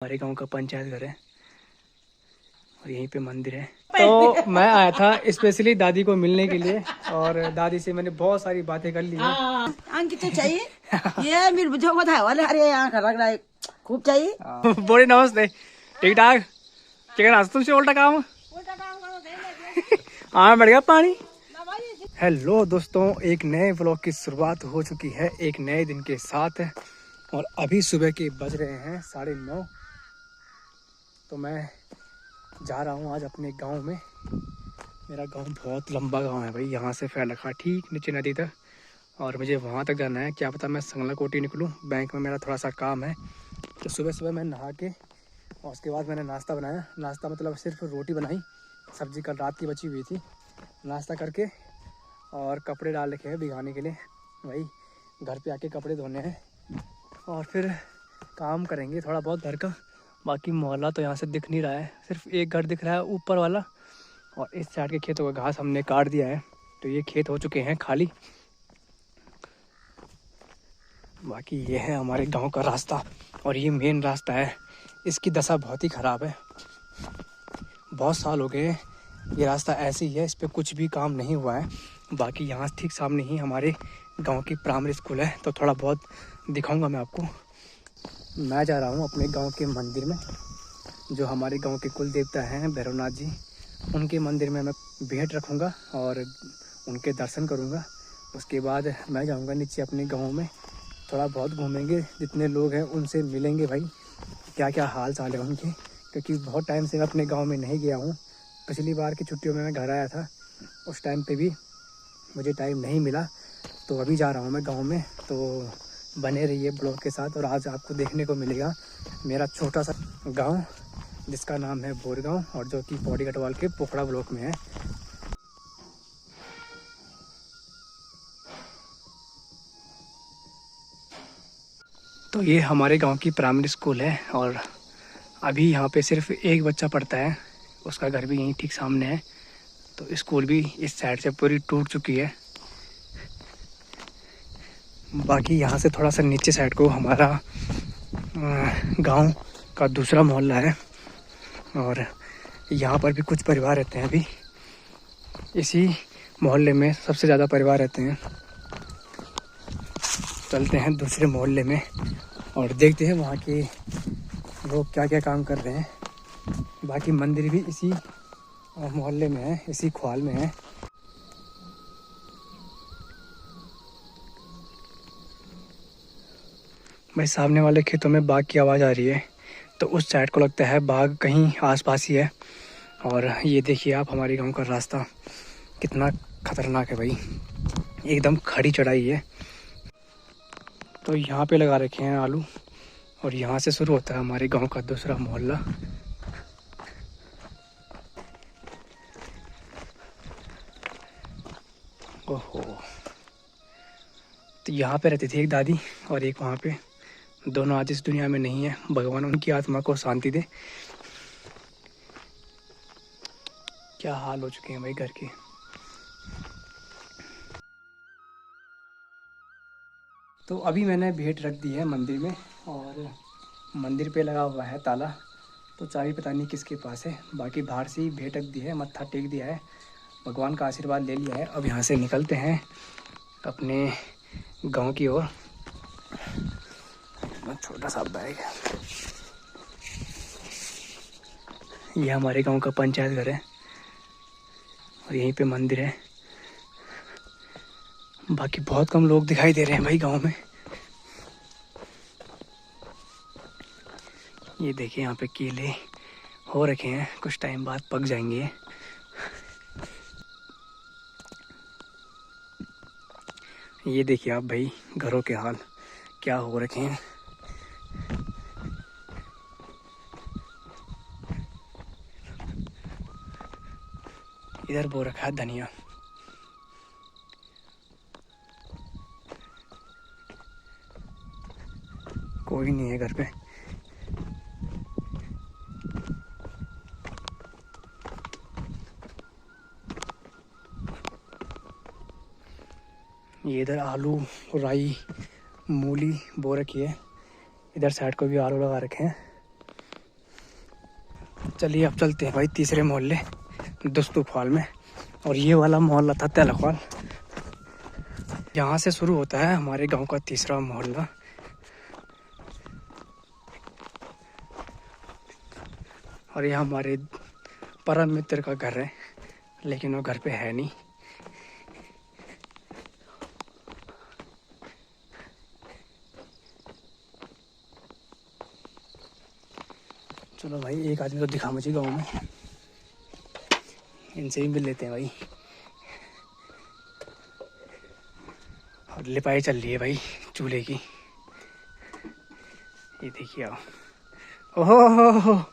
हमारे गांव का पंचायत घर है और यहीं पे मंदिर है। तो मैं आया था स्पेशली दादी को मिलने के लिए और दादी से मैंने बहुत सारी बातें कर ली हैं। अंकित चाहिए ये मेरे बुझो मत है वाले अरे यहाँ का लग रहा है खूब चाहिए। बोले नमस्ते, ठीक ठाक। क्या कर तुमसे उल्टा काम हाँ बढ़ गया पानी। हेलो दोस्तों, एक नए व्लॉग की शुरुआत हो चुकी है एक नए दिन के साथ और अभी सुबह के बज रहे हैं 9:30। तो मैं जा रहा हूँ आज अपने गांव में। मेरा गांव बहुत लंबा गांव है भाई, यहाँ से फैल रखा ठीक नीचे नदी तक और मुझे वहाँ तक जाना है। क्या पता मैं संगला कोटी निकलूँ, बैंक में मेरा थोड़ा सा काम है। तो सुबह सुबह मैं नहा के और उसके बाद मैंने नाश्ता बनाया। नाश्ता मतलब सिर्फ रोटी बनाई, सब्ज़ी कल रात की बची हुई थी। नाश्ता करके और कपड़े डाल रखे हैं भिगाने के लिए, वही घर पे आके कपड़े धोने हैं और फिर काम करेंगे थोड़ा बहुत घर का। बाकी मोहल्ला तो यहाँ से दिख नहीं रहा है, सिर्फ एक घर दिख रहा है ऊपर वाला और इस साइड के खेतों का घास हमने काट दिया है तो ये खेत हो चुके हैं खाली। बाकी ये है हमारे गांव का रास्ता और ये मेन रास्ता है। इसकी दशा बहुत ही ख़राब है, बहुत साल हो गए ये रास्ता ऐसे ही है, इस पर कुछ भी काम नहीं हुआ है। बाकी यहाँ ठीक सामने ही हमारे गांव की प्राइमरी स्कूल है तो थोड़ा बहुत दिखाऊंगा मैं आपको। मैं जा रहा हूँ अपने गांव के मंदिर में, जो हमारे गांव के कुल देवता हैं भैरवनाथ जी, उनके मंदिर में मैं भेंट रखूँगा और उनके दर्शन करूँगा। उसके बाद मैं जाऊँगा नीचे अपने गाँव में, थोड़ा बहुत घूमेंगे, जितने लोग हैं उनसे मिलेंगे भाई, क्या क्या हाल चाल है उनके, क्योंकि बहुत टाइम से मैं अपने गांव में नहीं गया हूँ। पिछली बार की छुट्टियों में मैं घर आया था, उस टाइम पे भी मुझे टाइम नहीं मिला। तो अभी जा रहा हूँ मैं गांव में, तो बने रहिए ब्लॉग के साथ और आज आपको देखने को मिलेगा मेरा छोटा सा गांव जिसका नाम है बोरगांव और जो कि पौड़ी गढ़वाल के पोखड़ा ब्लॉक में है। तो ये हमारे गांव की प्राइमरी स्कूल है और अभी यहाँ पे सिर्फ एक बच्चा पढ़ता है, उसका घर भी यहीं ठीक सामने है। तो स्कूल भी इस साइड से पूरी टूट चुकी है। बाकी यहाँ से थोड़ा सा नीचे साइड को हमारा गांव का दूसरा मोहल्ला है और यहाँ पर भी कुछ परिवार रहते हैं। अभी इसी मोहल्ले में सबसे ज़्यादा परिवार रहते हैं। चलते हैं दूसरे मोहल्ले में और देखते हैं वहाँ के लोग क्या क्या काम कर रहे हैं। बाकी मंदिर भी इसी मोहल्ले में है, इसी ख्वाल में है। भाई सामने वाले खेतों में बाघ की आवाज़ आ रही है, तो उस साइड को लगता है बाघ कहीं आसपास ही है। और ये देखिए आप हमारे गांव का रास्ता कितना खतरनाक है भाई, एकदम खड़ी चढ़ाई है। तो यहाँ पे लगा रखे हैं आलू और यहाँ से शुरू होता है हमारे गांव का दूसरा मोहल्ला। ओहो, तो यहाँ पे रहती थी एक दादी और एक वहाँ पे, दोनों आज इस दुनिया में नहीं है, भगवान उनकी आत्मा को शांति दे। क्या हाल हो चुके हैं भाई घर के। तो अभी मैंने भेंट रख दी है मंदिर में और मंदिर पे लगा हुआ है ताला, तो चाबी पता नहीं किसके पास है। बाकी बाहर से ही भेंट रख दी है, मत्था टेक दिया है, भगवान का आशीर्वाद ले लिया है। अब यहाँ से निकलते हैं अपने गांव की ओर। छोटा सा बैग है, ये हमारे गांव का पंचायत घर है और यहीं पे मंदिर है। बाकी बहुत कम लोग दिखाई दे रहे हैं भाई गांव में। ये देखिए यहाँ पे केले हो रखे हैं, कुछ टाइम बाद पक जाएंगे। ये देखिए आप भाई घरों के हाल क्या हो रखे हैं। इधर बो रखा है धनिया। कोई नहीं है घर पे। ये इधर आलू, राई, मूली बो रखी है। इधर साइड को भी आलू लगा रखे हैं। चलिए अब चलते हैं भाई तीसरे मोहल्ले दुस्तुफाल में। और ये वाला मोहल्ला था तेलखवाल। यहाँ से शुरू होता है हमारे गांव का तीसरा मोहल्ला। और ये हमारे परम मित्र का घर है, लेकिन वो घर पे है नहीं। चलो भाई एक आदमी तो दिखा मुझे गाँव में, इनसे भी मिल लेते हैं भाई। और लिपाई चल रही है भाई चूल्हे की, ये देखिए आप। ओहो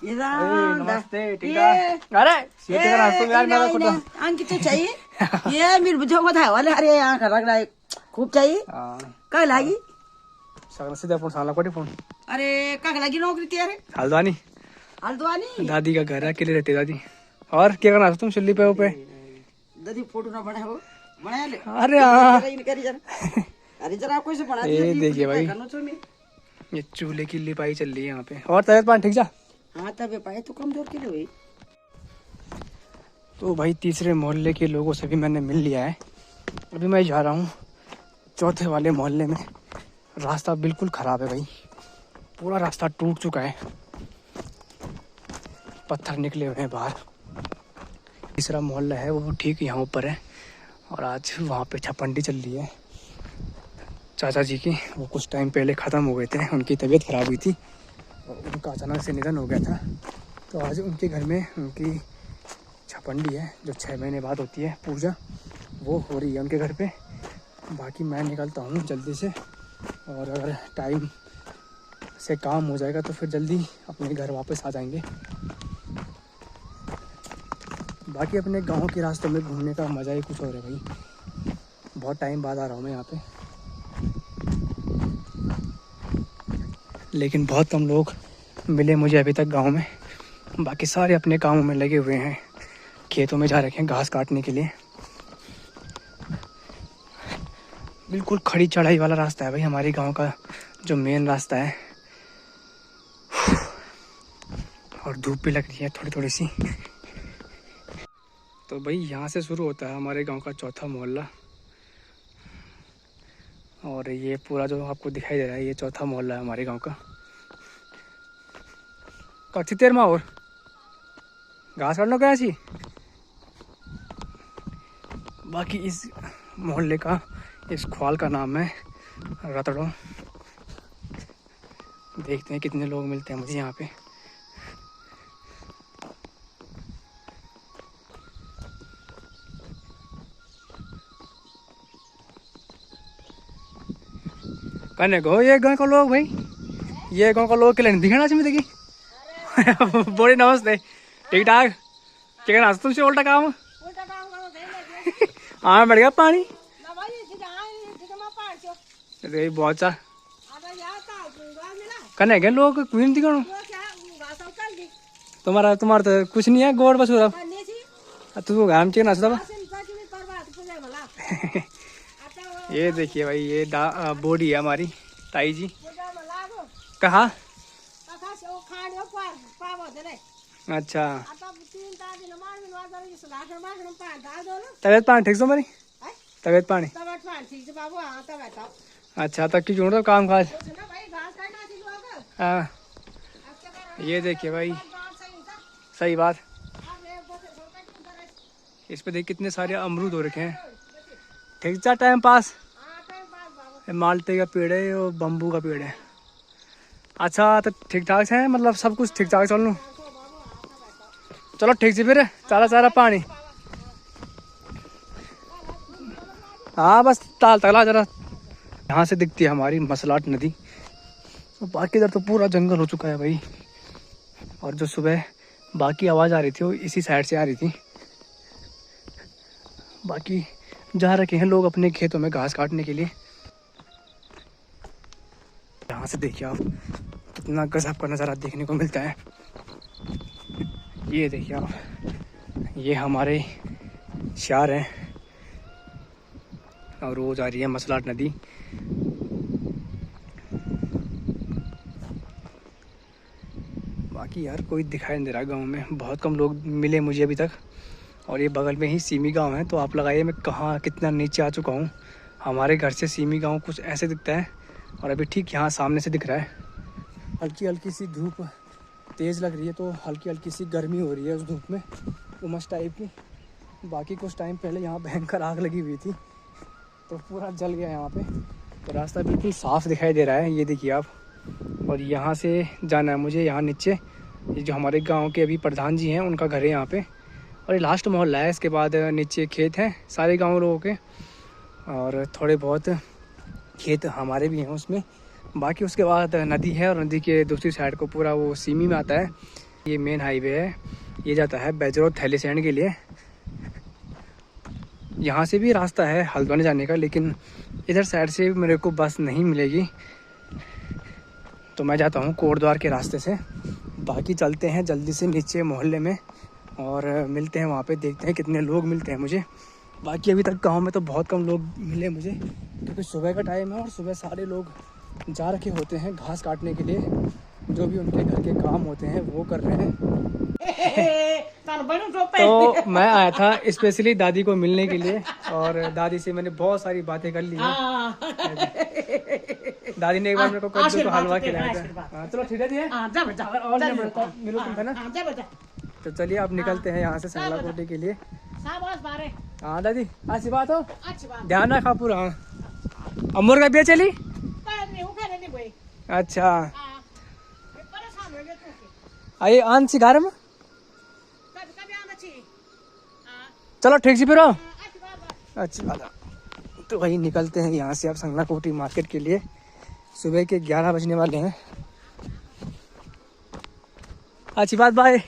ये नमस्ते, ठीक है। अरे यार मेरा खुद अंकित तो चाहिए ये मेरे जो बताया वाले अरे यहाँ का लग रहा है खूब चाहिए कहाँ लागी सगला सीधा फोन साला कोटी फोन। अरे कहाँ लगी नौकरी तेरे हल्द्वानी हल्द्वानी दादी का घर है, अकेले रहती दादी। और क्या करना तुम चुल्ली पे ऊपर दादी फोटो ना बना हो बना ले। अरे हाँ अरे जरा कोई से बना ये देखिए भाई ये चूल्हे की लिपाई चल रही है यहाँ पे। और तबियत पानी ठीक जा? हाँ तब पाए तो कमजोर के लिए हुई। तो भाई तीसरे मोहल्ले के लोगों से भी मैंने मिल लिया है। अभी मैं जा रहा हूँ चौथे वाले मोहल्ले में। रास्ता बिल्कुल ख़राब है भाई, पूरा रास्ता टूट चुका है, पत्थर निकले हुए हैं बाहर। तीसरा मोहल्ला है वो ठीक यहाँ ऊपर है। और आज वहाँ पे छपंडी चल रही है चाचा जी की। वो कुछ टाइम पहले ख़त्म हो गए थे, उनकी तबीयत ख़राब हुई थी और उनका अचानक से निधन हो गया था। तो आज उनके घर में उनकी छपंडी है जो 6 महीने बाद होती है पूजा, वो हो रही है उनके घर पे। बाकी मैं निकलता हूँ जल्दी से, और अगर टाइम से काम हो जाएगा तो फिर जल्दी अपने घर वापस आ जाएंगे। बाकी अपने गांव के रास्तों में घूमने का मज़ा ही कुछ और है भाई। बहुत टाइम बाद आ रहा हूँ मैं यहाँ पे, लेकिन बहुत कम लोग मिले मुझे अभी तक गांव में। बाकी सारे अपने कामों में लगे हुए हैं, खेतों में जा रखे हैं घास काटने के लिए। बिल्कुल खड़ी चढ़ाई वाला रास्ता है भाई हमारे गांव का जो मेन रास्ता है। और धूप भी लग रही है थोड़ी थोड़ी सी। तो भाई यहाँ से शुरू होता है हमारे गांव का चौथा मोहल्ला। और ये पूरा जो आपको दिखाई दे रहा है ये चौथा मोहल्ला है हमारे गांव का। कच्ची देर में और घास काटना क्या छी। बाकी इस मोहल्ले का इस ख्वाल का नाम है रतड़ो। देखते हैं कितने लोग मिलते हैं मुझे यहाँ पे। कने गो ये गाँव का लोग भाई, ये गाँव का लोग के लिए दिखना चाहिए देखी। बोले नमस्ते, ठीक ठाक। क्या करना तुमसे उल्टा काम हाँ बढ़ गया पानी अरे बहुत सा कने गए लोग क्वीन दिखाणु तुम्हारा तो कुछ नहीं है गोड़ बस तू घाम चाहिए ना ये देखिए भाई ये बॉडी है हमारी ताई जी। कहाँ? अच्छा तबियत पानी ठीक से हमारी तबियत पानी अच्छा तक की जोड़ काम काज। हाँ ये देखिए भाई सही बात। इस पे देख कितने सारे अमरूद हो रखे हैं। ठीक सा टाइम पास। माल्टे का पेड़ है और बम्बू का पेड़ है। अच्छा तो ठीक ठाक से है, मतलब सब कुछ ठीक ठाक चल लूँ। चलो ठीक से फिर चारा चारा पानी। हाँ बस ताल तला जरा। यहाँ से दिखती है हमारी मसलाट नदी। और बाकी इधर तो पूरा जंगल हो चुका है भाई। और जो सुबह बाकी आवाज़ आ रही थी वो इसी साइड से आ रही थी। बाकी जा रखे हैं लोग अपने खेतों में घास काटने के लिए। यहाँ से देखिए आप कितना गजब का नज़ारा देखने को मिलता है। ये देखिए आप, ये हमारे शार हैं और वो जा रही है मसलाट नदी। बाकी यार कोई दिखाई नहीं दे रहा गाँव में, बहुत कम लोग मिले मुझे अभी तक। और ये बगल में ही सीमी गांव है, तो आप लगाइए मैं कहाँ कितना नीचे आ चुका हूँ। हमारे घर से सीमी गांव कुछ ऐसे दिखता है और अभी ठीक यहाँ सामने से दिख रहा है। हल्की हल्की सी धूप तेज़ लग रही है, तो हल्की हल्की सी गर्मी हो रही है उस धूप में, उमस टाइप की। बाकी कुछ टाइम पहले यहाँ भयंकर आग लगी हुई थी, तो पूरा जल गया यहाँ पे। तो रास्ता बिल्कुल साफ़ दिखाई दे रहा है, ये देखिए आप। और यहाँ से जाना है मुझे, यहाँ नीचे ये जो हमारे गांव के अभी प्रधान जी हैं उनका घर है यहाँ पे, और ये लास्ट मोहल्ला है। इसके बाद नीचे खेत हैं सारे गांव लोगों के, और थोड़े बहुत खेत हमारे भी हैं उसमें। बाकी उसके बाद नदी है, और नदी के दूसरी साइड को पूरा वो सीमी में आता है। ये मेन हाईवे है, ये जाता है बेजरो थैलीसैंड के लिए। यहाँ से भी रास्ता है हल्द्वानी जाने का, लेकिन इधर साइड से मेरे को बस नहीं मिलेगी, तो मैं जाता हूँ कोटद्वार के रास्ते से। बाकी चलते हैं जल्दी से नीचे मोहल्ले में और मिलते हैं वहाँ पे, देखते हैं कितने लोग मिलते हैं मुझे। बाकी अभी तक गांव में तो बहुत कम लोग मिले मुझे, क्योंकि सुबह का टाइम है और सुबह सारे लोग जा रखे होते हैं घास काटने के लिए, जो भी उनके घर के काम होते हैं वो कर रहे हैं। तो मैं आया था स्पेशली दादी को मिलने के लिए, और दादी से मैंने बहुत सारी बातें कर ली हैं। दादी ने एक बार मेरे को कद्दू का हलवा खिलाया था। चलो ठीक है मिलो तुम है ना। तो चलिए अब निकलते हैं यहाँ से संगला कोटी के लिए। हाँ दादी अच्छी बात हो, ध्यान रखा पूरा। अमूर का बिया चली। अच्छा आइए आन सी घर में, चलो ठीक से फिर। अच्छी बात है। तो वही निकलते हैं यहाँ से अब संगला कोटी मार्केट के लिए। सुबह के 11 बजने वाले हैं। अच्छी बात, बाय।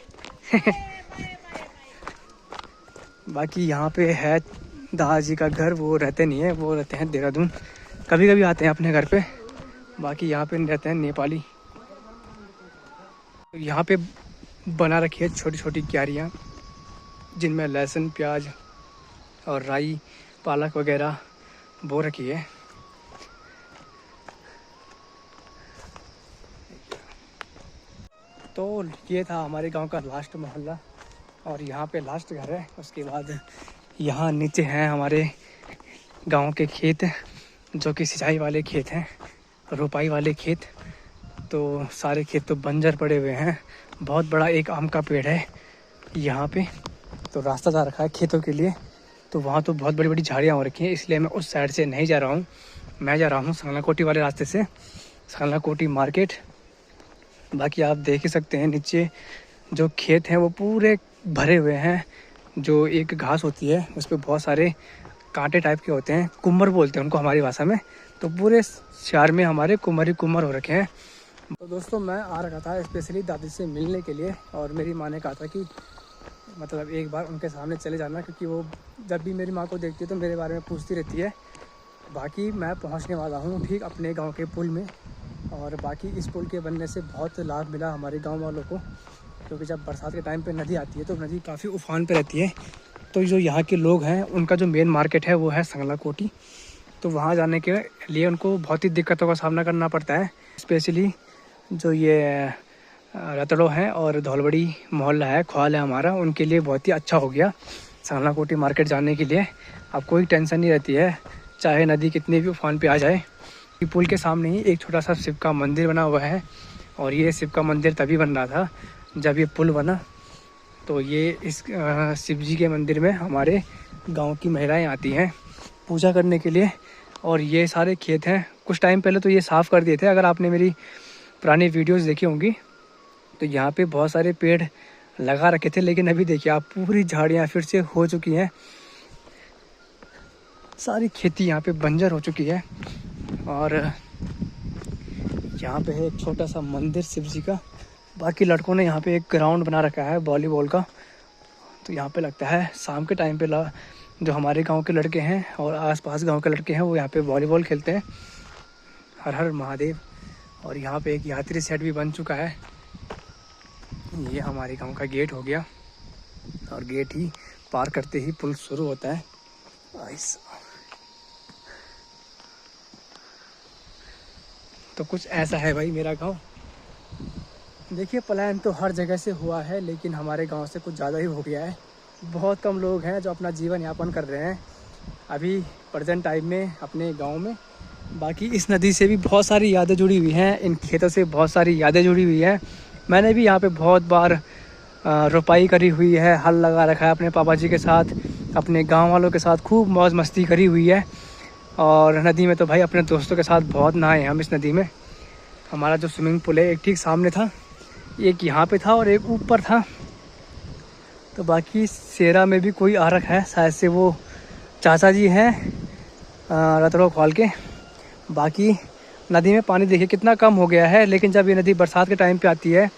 बाकी यहाँ पे है दादाजी का घर, वो रहते नहीं है, वो रहते हैं देहरादून। कभी कभी आते हैं अपने घर पे, बाकी यहाँ पे रहते हैं नेपाली। यहाँ पे बना रखी है छोटी छोटी क्यारियाँ, जिनमें लहसुन प्याज और राई पालक वगैरह बो रखी है। तो ये था हमारे गांव का लास्ट मोहल्ला, और यहाँ पे लास्ट घर है। उसके बाद यहाँ नीचे हैं हमारे गांव के खेत, जो कि सिंचाई वाले खेत हैं, रोपाई वाले खेत। तो सारे खेत तो बंजर पड़े हुए हैं। बहुत बड़ा एक आम का पेड़ है यहाँ पे, तो रास्ता जा रखा है खेतों के लिए। तो वहाँ तो बहुत बड़ी बड़ी झाड़ियाँ हो रखी हैं, इसलिए मैं उस साइड से नहीं जा रहा हूँ। मैं जा रहा हूँ संगला कोटी वाले रास्ते से, संगला कोटी मार्केट। बाकी आप देख ही सकते हैं नीचे जो खेत हैं वो पूरे भरे हुए हैं। जो एक घास होती है उस पर बहुत सारे कांटे टाइप के होते हैं, कुम्मर बोलते हैं उनको हमारी भाषा में। तो पूरे शहर में हमारे कुम्मर ही कुम्मर हो रखे हैं। तो दोस्तों मैं आ रखा था स्पेशली दादी से मिलने के लिए, और मेरी माँ ने कहा था कि मतलब एक बार उनके सामने चले जाना, क्योंकि वो जब भी मेरी माँ को देखती है तो मेरे बारे में पूछती रहती है। बाकी मैं पहुँचने वाला हूँ ठीक अपने गाँव के पुल में, और बाकी इस पुल के बनने से बहुत लाभ मिला हमारे गाँव वालों को, क्योंकि जब बरसात के टाइम पे नदी आती है तो नदी काफ़ी उफान पे रहती है। तो जो यहाँ के लोग हैं उनका जो मेन मार्केट है वो है संगला कोटी। तो वहाँ जाने के लिए उनको बहुत ही दिक्कतों का सामना करना पड़ता है। स्पेशली जो ये रतड़ो है और धौलबड़ी मोहल्ला है, ख्वाल है हमारा, उनके लिए बहुत ही अच्छा हो गया संगला कोटी मार्केट जाने के लिए। अब कोई टेंशन नहीं रहती है, चाहे नदी कितने भी उफान पे आ जाए। पुल के सामने ही एक छोटा सा शिव का मंदिर बना हुआ है, और ये शिव का मंदिर तभी बन रहा था जब ये पुल बना। तो ये इस शिव जी के मंदिर में हमारे गांव की महिलाएं आती हैं पूजा करने के लिए। और ये सारे खेत हैं, कुछ टाइम पहले तो ये साफ़ कर दिए थे, अगर आपने मेरी पुरानी वीडियोस देखी होंगी तो यहाँ पे बहुत सारे पेड़ लगा रखे थे, लेकिन अभी देखिए आप पूरी झाड़ियाँ फिर से हो चुकी हैं, सारी खेती यहाँ पे बंजर हो चुकी है। और यहाँ पे है एक छोटा सा मंदिर शिव जी का। बाकी लड़कों ने यहाँ पे एक ग्राउंड बना रखा है वॉलीबॉल का, तो यहाँ पे लगता है शाम के टाइम पे जो हमारे गांव के लड़के हैं और आसपास गांव के लड़के हैं वो यहाँ पे वॉलीबॉल खेलते हैं। हर हर महादेव। और यहाँ पे एक यात्री सेट भी बन चुका है। ये हमारे गांव का गेट हो गया, और गेट ही पार करते ही पुल शुरू होता है। तो कुछ ऐसा है भाई मेरा गांव। देखिए पलायन तो हर जगह से हुआ है, लेकिन हमारे गांव से कुछ ज़्यादा ही हो गया है। बहुत कम लोग हैं जो अपना जीवन यापन कर रहे हैं अभी प्रेजेंट टाइम में अपने गांव में। बाकी इस नदी से भी बहुत सारी यादें जुड़ी हुई हैं, इन खेतों से बहुत सारी यादें जुड़ी हुई हैं। मैंने भी यहाँ पे बहुत बार रोपाई करी हुई है, हल लगा रखा है अपने पापा जी के साथ, अपने गांव वालों के साथ खूब मौज मस्ती करी हुई है। और नदी में तो भाई अपने दोस्तों के साथ बहुत नहाए हम इस नदी में। हमारा जो स्विमिंग पूल है एक ठीक सामने था, एक यहाँ पे था और एक ऊपर था। तो बाकी सेरा में भी कोई आ रखा है, शायद से वो चाचा जी हैं रतड़ो कॉल के। बाकी नदी में पानी देखिए कितना कम हो गया है, लेकिन जब ये नदी बरसात के टाइम पे आती है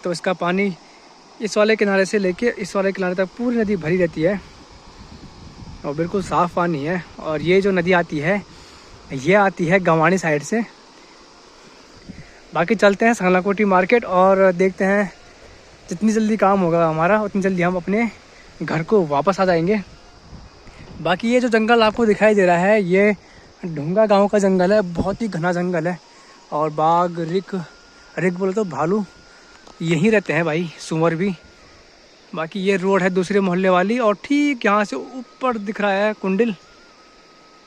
तो इसका पानी इस वाले किनारे से लेके इस वाले किनारे तक पूरी नदी भरी रहती है और बिल्कुल साफ़ पानी है। और ये जो नदी आती है ये आती है गंवानी साइड से। बाकी चलते हैं संगलाकोटी मार्केट और देखते हैं जितनी जल्दी काम होगा हमारा उतनी जल्दी हम अपने घर को वापस आ जाएंगे। बाकी ये जो जंगल आपको दिखाई दे रहा है ये ढूंगा गांव का जंगल है, बहुत ही घना जंगल है। और बाघ रिक बोले तो भालू यहीं रहते हैं भाई, सुअर भी। बाकी ये रोड है दूसरे मोहल्ले वाली और ठीक यहाँ से ऊपर दिख रहा है कुंडिल,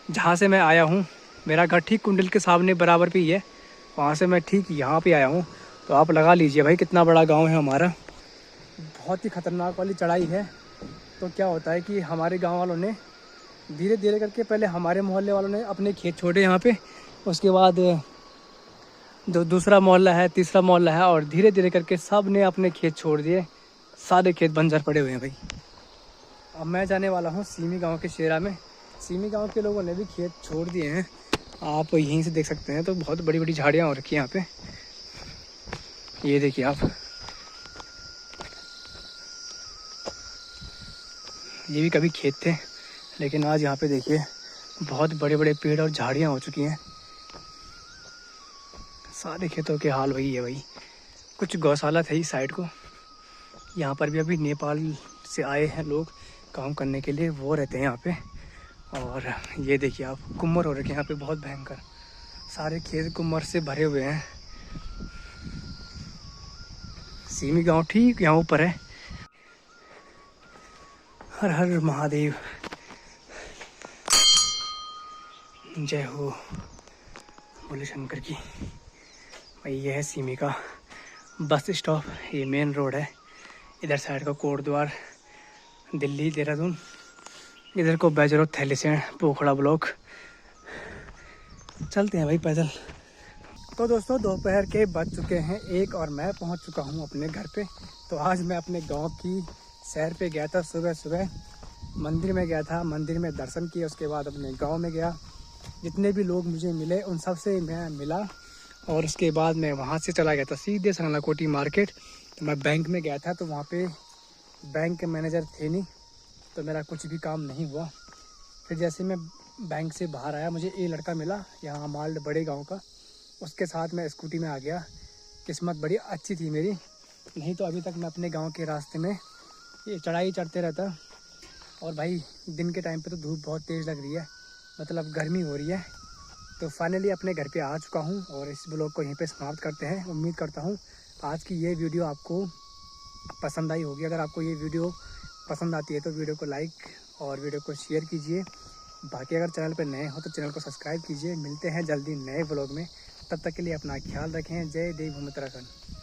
जहाँ से मैं आया हूँ। मेरा घर ठीक कुंडिल के सामने बराबर पे ही है, वहाँ से मैं ठीक यहाँ पे आया हूँ। तो आप लगा लीजिए भाई कितना बड़ा गांव है हमारा। बहुत ही ख़तरनाक वाली चढ़ाई है। तो क्या होता है कि हमारे गांव वालों ने धीरे धीरे करके पहले हमारे मोहल्ले वालों ने अपने खेत छोड़े यहाँ पे, उसके बाद जो दूसरा मोहल्ला है तीसरा मोहल्ला है और धीरे धीरे करके सब ने अपने खेत छोड़ दिए। सारे खेत बंजर पड़े हुए हैं भाई। अब मैं जाने वाला हूँ सीमी गांव के शेरा में। सीमी गांव के लोगों ने भी खेत छोड़ दिए हैं, आप यहीं से देख सकते हैं। तो बहुत बड़ी बड़ी झाड़ियाँ हो रखी हैं यहाँ पे, ये देखिए आप। ये भी कभी खेत थे, लेकिन आज यहाँ पे देखिए बहुत बड़े बड़े पेड़ और झाड़ियाँ हो चुकी हैं। सारे खेतों के हाल वही है भाई। कुछ गौशाला थे इस साइड को, यहाँ पर भी अभी नेपाल से आए हैं लोग काम करने के लिए, वो रहते हैं यहाँ पे। और ये देखिए आप कुम्मर हो रखे हैं यहाँ पे बहुत भयंकर, सारे खेत कुम्मर से भरे हुए हैं। सीमी गांव ठीक यहाँ ऊपर है। हर हर महादेव, जय हो बोले शंकर की। भाई ये है सीमी का बस स्टॉप, ये मेन रोड है। इधर साइड का कोटद्वार दिल्ली देहरादून, इधर को बैजरो थैलीसैंण पोखड़ा ब्लॉक। चलते हैं भाई पैदल। तो दोस्तों दोपहर के बज चुके हैं 1 और मैं पहुंच चुका हूं अपने घर पे। तो आज मैं अपने गांव की सैर पे गया था। सुबह सुबह मंदिर में गया था, मंदिर में दर्शन किए, उसके बाद अपने गांव में गया। जितने भी लोग मुझे मिले उन सब से मैं मिला और उसके बाद मैं वहाँ से चला गया था सीधे संगलाकोटी मार्केट। तो मैं बैंक में गया था, तो वहाँ पे बैंक के मैनेजर थे नहीं, तो मेरा कुछ भी काम नहीं हुआ। फिर जैसे मैं बैंक से बाहर आया, मुझे एक लड़का मिला यहाँ माल्ड बड़े गांव का, उसके साथ मैं स्कूटी में आ गया। किस्मत बड़ी अच्छी थी मेरी, नहीं तो अभी तक मैं अपने गांव के रास्ते में ये चढ़ाई चढ़ते रहता। और भाई दिन के टाइम पे तो धूप बहुत तेज़ लग रही है, मतलब गर्मी हो रही है। तो फाइनली अपने घर पे आ चुका हूँ और इस ब्लॉग को यहीं पे समाप्त करते हैं। उम्मीद करता हूँ आज की ये वीडियो आपको पसंद आई होगी। अगर आपको ये वीडियो पसंद आती है तो वीडियो को लाइक और वीडियो को शेयर कीजिए। बाकी अगर चैनल पर नए हो तो चैनल को सब्सक्राइब कीजिए। मिलते हैं जल्दी नए ब्लॉग में, तब तक के लिए अपना ख्याल रखें। जय देव भूमि उत्तराखंड।